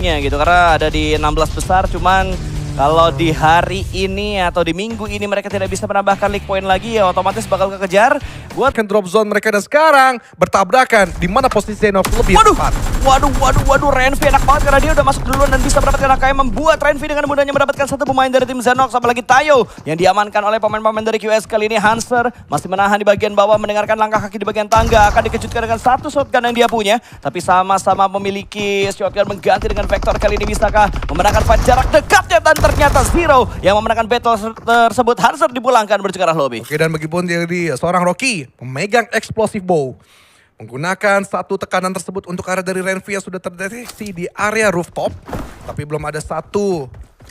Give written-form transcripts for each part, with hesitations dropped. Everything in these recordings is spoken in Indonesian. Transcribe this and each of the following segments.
gitu karena ada di 16 besar, cuman kalau di hari ini atau di minggu ini mereka tidak bisa menambahkan league point lagi, ya otomatis bakal kekejar buat Akan drop zone mereka dan sekarang bertabrakan di mana posisi Zenov lebih tepat. Waduh, Renvi enak banget karena dia udah masuk duluan dan bisa mendapatkan AKM, membuat Renvi dengan mudahnya mendapatkan satu pemain dari tim Zenox, apalagi Tayo yang diamankan oleh pemain-pemain dari QS. Kali ini Hanser masih menahan di bagian bawah, mendengarkan langkah kaki di bagian tangga, akan dikejutkan dengan satu shotgun yang dia punya, tapi sama-sama memiliki shotgun mengganti dengan Vector. Kali ini bisakah memenangkan fight jarak dekatnya, dan ternyata Zero yang memenangkan battle tersebut. Hanser dipulangkan menuju ke arah lobby. Oke, dan begitupun jadi seorang Rocky memegang explosive bow. Menggunakan satu tekanan tersebut untuk arah dari Renvi yang sudah terdeteksi di area rooftop. Tapi belum ada satu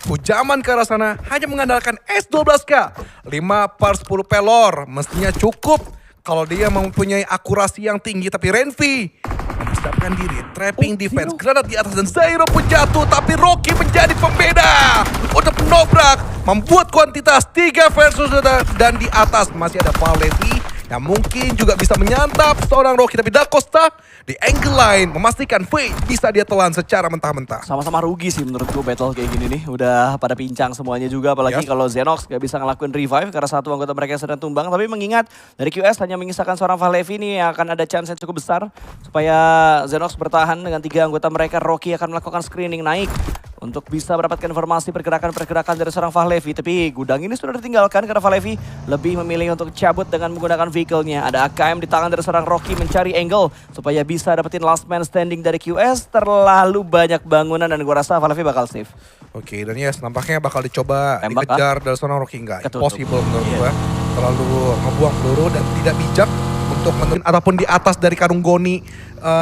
hujaman ke arah sana, hanya mengandalkan S12K. 5/10 pelor mestinya cukup kalau dia mempunyai akurasi yang tinggi. Tapi Renvi mempersiapkan diri, trapping defense, granat di atas dan Zairo pun jatuh. Tapi Rocky menjadi pembeda untuk menobrak, membuat kuantitas 3 versus 2 dan di atas masih ada Valevi yang mungkin juga bisa menyantap seorang Rocky. Tapi Da Costa di angle line memastikan Fate bisa dia telan secara mentah-mentah. Sama-sama rugi sih menurut gue battle kayak gini nih. Udah pada pincang semuanya juga, apalagi kalau Zenox gak bisa ngelakuin revive karena satu anggota mereka yang sedang tumbang. Tapi mengingat dari QS hanya mengisahkan seorang Valevi nih, akan ada chance yang cukup besar supaya Zenox bertahan dengan 3 anggota mereka. Rocky akan melakukan screening naik untuk bisa mendapatkan informasi pergerakan-pergerakan dari seorang Valevi. Tapi gudang ini sudah ditinggalkan karena Valevi lebih memilih untuk cabut dengan menggunakan vehicle-nya. Ada AKM di tangan dari seorang Rocky mencari angle supaya bisa dapetin last man standing dari QS. Terlalu banyak bangunan dan gue rasa Valevi bakal save. Oke, dan yes, nampaknya bakal dicoba Tembak, dikejar dari seorang Rocky. Enggak, Ketutup. impossible menurut gue. Terlalu ngebuang peluru dan tidak bijak untuk ataupun di atas dari karung goni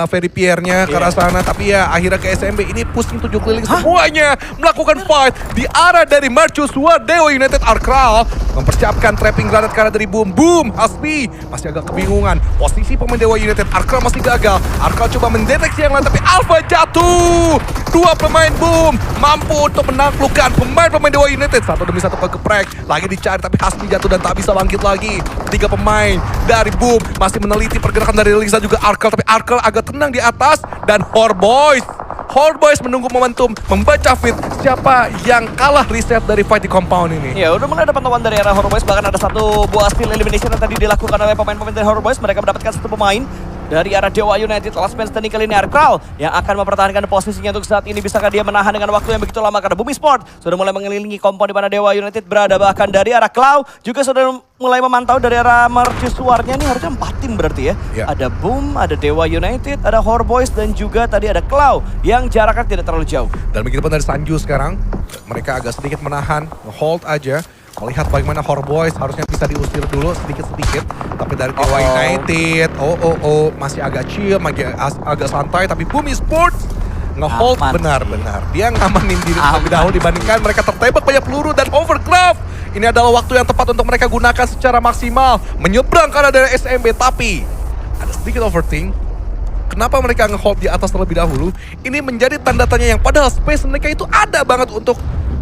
Ferry Pierre-nya ke arah sana. Tapi ya akhirnya ke SMB ini pusing 7 keliling semuanya melakukan fight di arah dari Mercusuar. Dewa United Arkral mempersiapkan trapping granat ke arah dari Boom. Hasbi masih agak kebingungan, posisi pemain Dewa United Arkral masih gagal. Arkral coba mendeteksi yang lain tapi Alpha jatuh. 2 pemain Boom mampu untuk menaklukkan pemain-pemain Dewa United. Satu demi satu kegeprek, lagi dicari tapi Hasbi jatuh dan tak bisa bangkit lagi. 3 pemain dari Boom masih meneliti pergerakan dari Lisa juga Arkral, tapi Arkral agak tenang di atas. Dan Horboys menunggu momentum, membaca fit siapa yang kalah reset dari fight di compound ini. Ya udah mulai ada pantauan dari arah Horrorboys, bahkan ada satu buah steal elimination yang tadi dilakukan oleh pemain-pemain dari Horrorboys. Mereka mendapatkan satu pemain dari arah Dewa United. Last man standing kali ini Arkral yang akan mempertahankan posisinya untuk saat ini. Bisakah dia menahan dengan waktu yang begitu lama? Karena Bumi Sport sudah mulai mengelilingi kompon di mana Dewa United berada. Bahkan dari arah Cloud juga sudah mulai memantau dari arah Mercusuarnya. Ini harusnya 4 tim berarti ya. Ada Boom, ada Dewa United, ada Horrorboys, dan juga tadi ada Cloud yang jaraknya tidak terlalu jauh. Dan begitu pun dari Sanju sekarang, mereka agak sedikit menahan, hold aja. Melihat bagaimana Horrorboys harusnya bisa diusir dulu sedikit-sedikit. Tapi dari Dewa United, masih agak chill, agak santai. Tapi Bumi Sports nge-hold benar-benar. Dia ngamanin diri lebih dahulu dibandingkan mereka tertembak banyak peluru dan overcraft. Ini adalah waktu yang tepat untuk mereka gunakan secara maksimal. Menyeberang ke arah dari SMB, tapi ada sedikit overthink. Kenapa mereka nge-hold di atas terlebih dahulu? Ini menjadi tanda tanya yang padahal space mereka itu ada banget untuk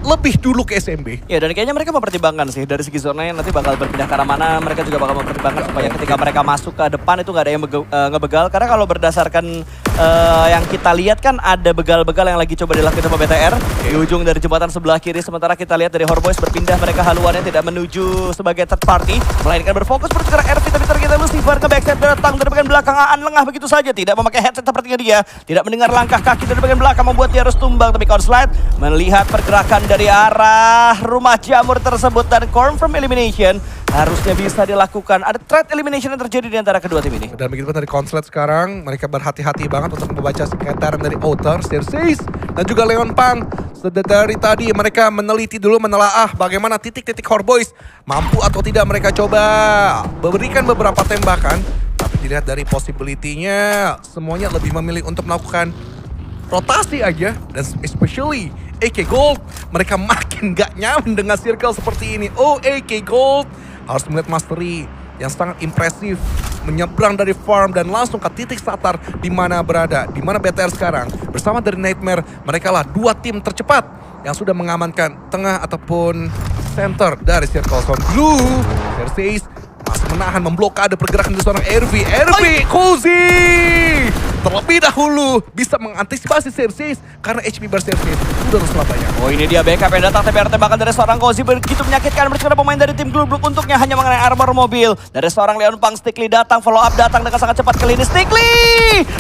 lebih dulu ke SMB. Ya, dan kayaknya mereka mempertimbangkan sih dari segi zonanya nanti bakal berpindah ke arah mana. Mereka juga bakal mempertimbangkan supaya ketika mereka masuk ke depan itu nggak ada yang ngebegal. Karena kalau berdasarkan yang kita lihat kan ada begal-begal yang lagi coba dilakukan sama BTR di ujung dari jembatan sebelah kiri. Sementara kita lihat dari Horrorboys berpindah, mereka haluannya tidak menuju sebagai third party, melainkan berfokus menuju ke RV. Tapi ternyata Lucifer ke backside datang dari bagian belakang. Aan lengah begitu saja, tidak memakai headset sepertinya dia. Tidak mendengar langkah kaki dari bagian belakang membuat dia harus tumbang. Tapi Conslide melihat pergerakan dari arah rumah jamur tersebut dan confirm elimination harusnya bisa dilakukan. Ada threat elimination yang terjadi di antara kedua tim ini. Dan begitu pun dari Consulate sekarang, mereka berhati-hati banget untuk membaca sekitaran dari Outer, Circes, dan juga Leon Pang. Dari tadi mereka meneliti dulu, menelaah bagaimana titik-titik Horrorboys. Mampu atau tidak mereka coba berikan beberapa tembakan. Tapi dilihat dari possibility-nya, semuanya lebih memilih untuk melakukan rotasi aja. Dan especially AK Gold, mereka makin gak nyaman dengan circle seperti ini. AK Gold harus melihat mastery yang sangat impresif, menyeberang dari farm dan langsung ke titik starter di mana berada, di mana BTR sekarang bersama dari Nightmare. Mereka lah 2 tim tercepat yang sudah mengamankan tengah ataupun center dari circle zone. Blue Circes masih menahan, memblokade pergerakan dari seorang RV Cozy terlebih dahulu bisa mengantisipasi Xerxes karena HP bar Xerxes sudah terus banyak. Oh ini dia backup yang datang, tapi ada tembakan dari seorang Kozi begitu menyakitkan. Berarti ada pemain dari tim Glubuk untuknya hanya mengenai armor mobil. Dari seorang Leon Pang, Stickly datang, follow up datang dengan sangat cepat kali ini. Stickly!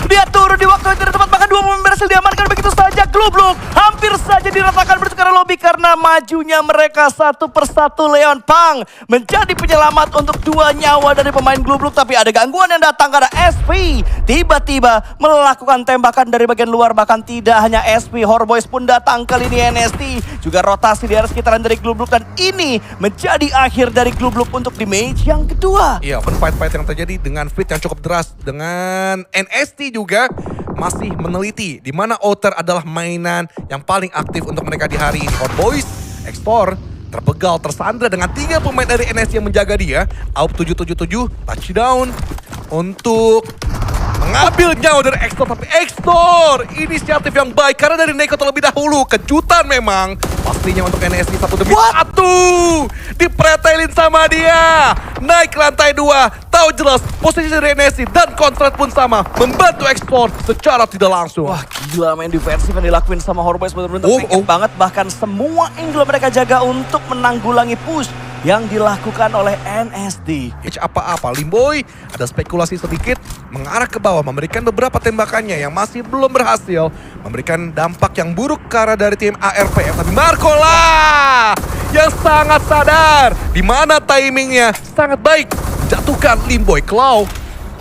Dia turun di waktu yang tidak tepat, bahkan 2 pemain berhasil diamankan begitu saja. Glubuk hampir saja diratakan bertukar lobby karena majunya mereka satu persatu. Leon Pang menjadi penyelamat untuk 2 nyawa dari pemain Glubuk, tapi ada gangguan yang datang karena SP tiba-tiba melakukan tembakan dari bagian luar. Bahkan tidak hanya SP, Horboys pun datang kali ini. NST juga rotasi di area sekitaran dari Glubuk, dan ini menjadi akhir dari Glubuk untuk di match yang kedua. Iya, fight-fight yang terjadi dengan fit yang cukup deras, dengan NST juga masih meneliti di mana Outer adalah mainan yang paling aktif untuk mereka di hari ini. Horboys, Extor terbegal, tersandra dengan 3 pemain dari NST yang menjaga dia. AUP 777 touchdown untuk mengambil nyawa dari Extor, tapi Extor inisiatif yang baik karena dari Neko terlebih dahulu. Kejutan memang pastinya untuk NST 1 demi 1. Dipretelin sama dia. Naik ke lantai 2. Tahu jelas posisi dari NST dan kontrak pun sama. Membantu Extor secara tidak langsung. Wah gila, main defensif yang dilakuin sama Horboys benar-benar terpikir banget. Bahkan semua angle mereka jaga untuk menanggulangi push yang dilakukan oleh NSD. Apa-apa, Limboy ada spekulasi sedikit mengarah ke bawah, memberikan beberapa tembakannya yang masih belum berhasil, memberikan dampak yang buruk ke arah dari tim ARPM. Tapi Marco lah yang sangat sadar di mana timingnya sangat baik, jatuhkan Limboy. Claw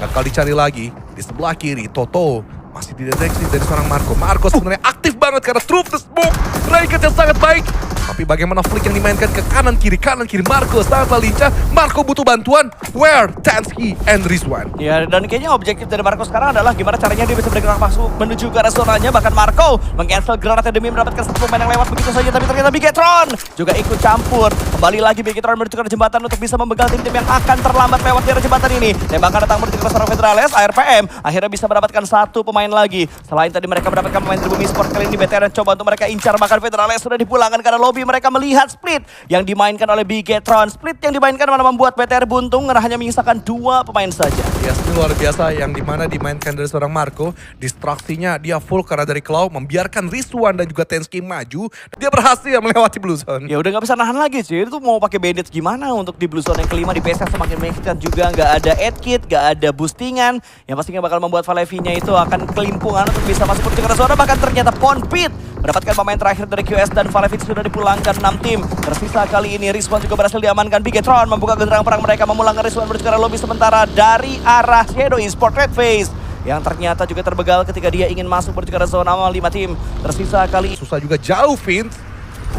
bakal dicari lagi di sebelah kiri. Toto masih dideteksi dari seorang Marco. Marco sebenarnya aktif banget karena Truth the Smoke raket yang sangat baik. Tapi bagaimana flick yang dimainkan ke kanan kiri Marco sangatlah lincah. Marco butuh bantuan. Where Tansky and Rizwan. Ya, dan kayaknya objektif dari Marco sekarang adalah gimana caranya dia bisa bergerak masuk menuju ke restorannya. Bahkan Marco meng-cancel granatnya demi mendapatkan 1 pemain yang lewat begitu saja. Tapi ternyata Bigetron juga ikut campur. Kembali lagi Bigetron menuju ke jembatan untuk bisa membegal tim-tim yang akan terlambat lewat di area jembatan ini. Tembakan datang menuju ke restoran Federales. ARPM akhirnya bisa mendapatkan 1 pemain lagi. Selain tadi mereka mendapatkan pemain dari Bumi Sport, kali ini BTR coba untuk mereka incar. Bahkan Federales sudah dipulangkan karena lobby mereka melihat split yang dimainkan oleh Bigetron. Split yang dimainkan malah membuat BTR buntung karena hanya menyisakan 2 pemain saja. Ya, ini luar biasa yang dimana dimainkan dari seorang Marco. Distraksinya dia full karena dari Claw membiarkan Rizwan dan juga Tansky maju. Dia berhasil melewati Blue Zone. Ya udah nggak bisa nahan lagi sih. Itu mau pakai bandits gimana untuk di Blue Zone yang kelima. Di PSS semakin menyakitkan juga. Nggak ada add kit, nggak ada boostingan. Yang pastinya bakal membuat Valevi-nya itu akan kelimpungan untuk bisa masuk ke zona. Bahkan ternyata Ponpit mendapatkan pemain terakhir dari QS dan Valevi sudah dipulangkan 6 tim. Tersisa kali ini Rizwan juga berhasil diamankan. Bigetron membuka genderang perang mereka, memulangkan Rizwan menuju ke arah lobby sementara dari arah Shadow Esport Red Face yang ternyata juga terbegal ketika dia ingin masuk menuju ke arah zona. 5 tim tersisa kali ini. Susah juga jauh Vince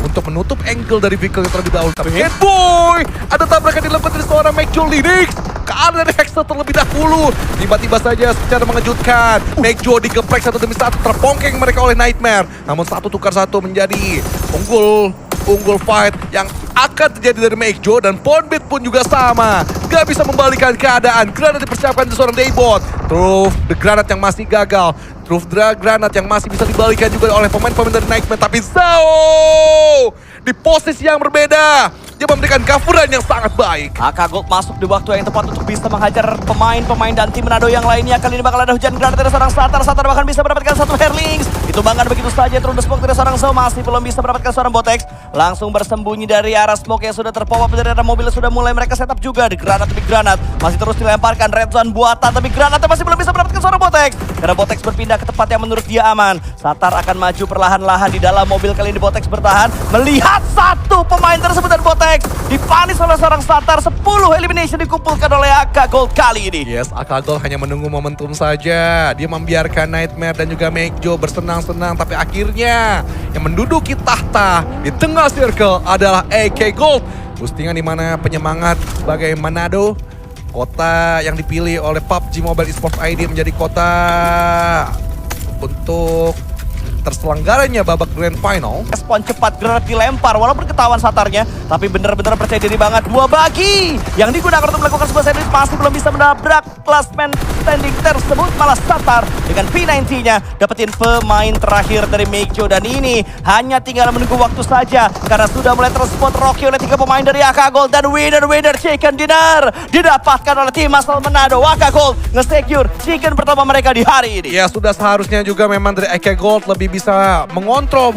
untuk menutup angle dari vehicle yang terlebih dahulu. Tapi Headboy ada tabrakan dilakukan dari seorang McJo Linux ke arah dari Hexer terlebih dahulu. Tiba-tiba saja secara mengejutkan McJo digeprek 1 demi 1, terpongkeng mereka oleh Nightmare. Namun 1 tukar 1 menjadi unggul fight yang akan terjadi dari McJo, dan Ponbit pun juga sama. Gak bisa membalikan keadaan. Granat dipersiapkan dari seorang Daybot. Truth the granat yang masih gagal. Truth the granat yang masih bisa dibalikan juga oleh pemain-pemain dari Nightmare. Tapi Zao di posisi yang berbeda. Dia memberikan coveran yang sangat baik. AK Gold masuk di waktu yang tepat untuk bisa menghajar pemain-pemain dan tim Manado yang lainnya. Kali ini bakal ada hujan granat dari seorang Satar bahkan bisa mendapatkan 1 Herlings. Ditumbangkan begitu saja. Terus smoke dari seorang Zao masih belum bisa mendapatkan seorang Botex. Langsung bersembunyi dari arah smoke yang sudah terpop up dari arah mobil. Sudah mulai mereka setup juga di granat demi granat. Masih terus dilemparkan Red Zone buatan, tapi granatnya masih belum bisa mendapatkan seorang Botex. Karena Botex berpindah ke tempat yang menurut dia aman. Satar akan maju perlahan-lahan di dalam mobil. Kali ini Botex bertahan. Melihat 1 pemain tersebut dan Botex dipanis oleh seorang Satar. 10 elimination dikumpulkan oleh AK Gold kali ini. Yes, AK Gold hanya menunggu momentum saja. Dia membiarkan Nightmare dan juga McJo bersenang-senang. Tapi akhirnya yang menduduki tahta di tengah circle adalah AK Gold. Boostingan di mana penyemangat sebagai Manado. Kota yang dipilih oleh PUBG Mobile Esports ID menjadi kota untuk terselenggaranya babak Grand Final. Respon cepat, gerak dilempar walaupun ketahuan satarnya, tapi benar-benar percaya diri banget. Dua bagi yang digunakan untuk melakukan sebuah sandwich masih belum bisa menabrak klasmen standing tersebut, malah satar dengan P90-nya dapetin pemain terakhir dari Meikyo, dan ini hanya tinggal menunggu waktu saja karena sudah mulai terspot Rocky oleh 3 pemain dari AK Gold, dan winner chicken dinner didapatkan oleh tim asal Manado. AK Gold nge-secure chicken pertama mereka di hari ini. Ya sudah seharusnya juga memang dari AK Gold lebih bisa mengontrol